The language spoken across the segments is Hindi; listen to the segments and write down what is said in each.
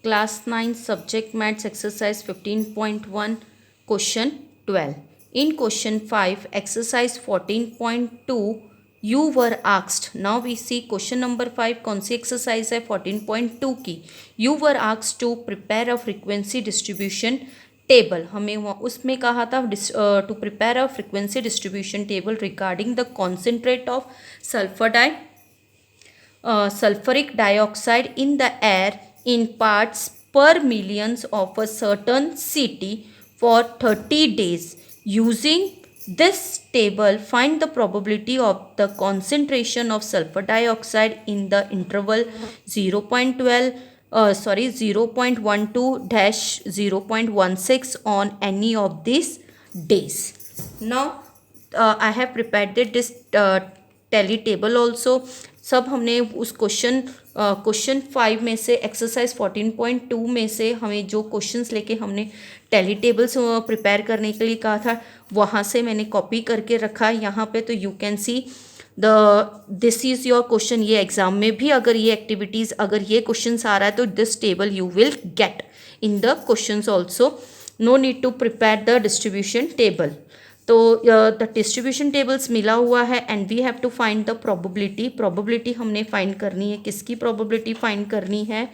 Class 9 Subject Maths Exercise 15.1 Question 12. In question 5 Exercise 14.2 you were asked. Now we see question number 5 कौन सी exercise है 14.2 की. You were asked to prepare a frequency distribution table. हमें उसमें कहा था to prepare a frequency distribution table regarding the concentrate of sulfuric dioxide in the air in parts per millions of a certain city for 30 days. Using this table, find the probability of the concentration of sulfur dioxide in the interval 0.12-0.16 on any of these days. Now, I have prepared this tally table also. सब हमने उस क्वेश्चन 5 में से एक्सरसाइज 14.2 में से हमें जो क्वेश्चंस लेके हमने टैली टेबल्स प्रिपेयर करने के लिए कहा था वहाँ से मैंने कॉपी करके रखा है यहाँ पे. तो you can see this is your question. ये एग्जाम में भी अगर ये एक्टिविटीज़ अगर ये क्वेश्चंस आ रहा है तो this table you will get in the questions also. No need to prepare the distribution table. तो द डिस्ट्रीब्यूशन टेबल्स मिला हुआ है and we have to find the probability हमने फाइंड करनी है. किसकी प्रोबेबिलिटी फाइंड करनी है?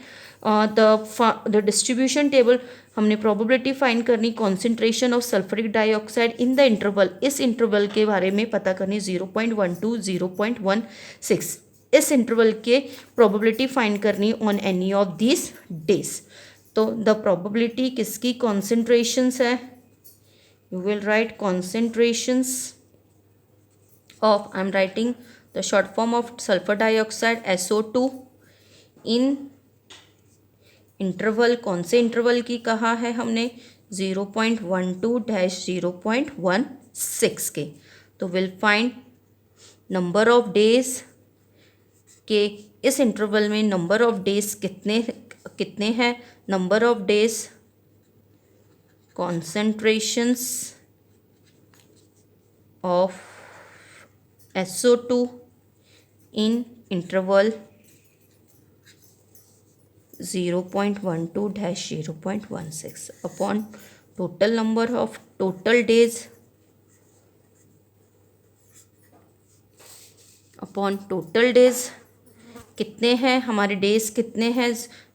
द डिस्ट्रीब्यूशन टेबल हमने प्रोबेबिलिटी फाइंड करनी concentration of sulphuric dioxide in the interval. इस इंटरवल के बारे में पता करनी 0.1 to 0.16. इस इंटरवल के प्रोबेबिलिटी फाइंड करनी on any of this days. तो द प्रोबेबिलिटी किसकी कॉन्सेंट्रेशंस है? You will write concentrations of, I am writing the short form of sulfur dioxide SO2 in interval. कौन से इंटरवल की कहा है हमने? 0.12-0.16 के. तो will find number of days के इस इंटरवल में नंबर ऑफ डेज कितने हैं. Number of days concentrations of SO2 in interval 0.12-0.16 upon total number of total days upon total days. कितने हैं हमारे डेज? कितने हैं?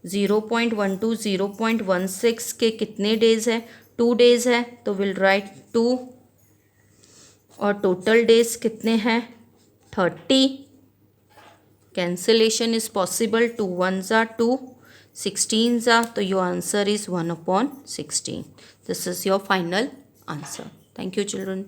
0.12-0.16 के कितने डेज है? 2 डेज है. तो विल राइट 2 और टोटल डेज कितने हैं? 30. Cancellation is possible. 2 1s are 2, 16s are. तो your answer is 1/16. This is your final answer. Thank you children.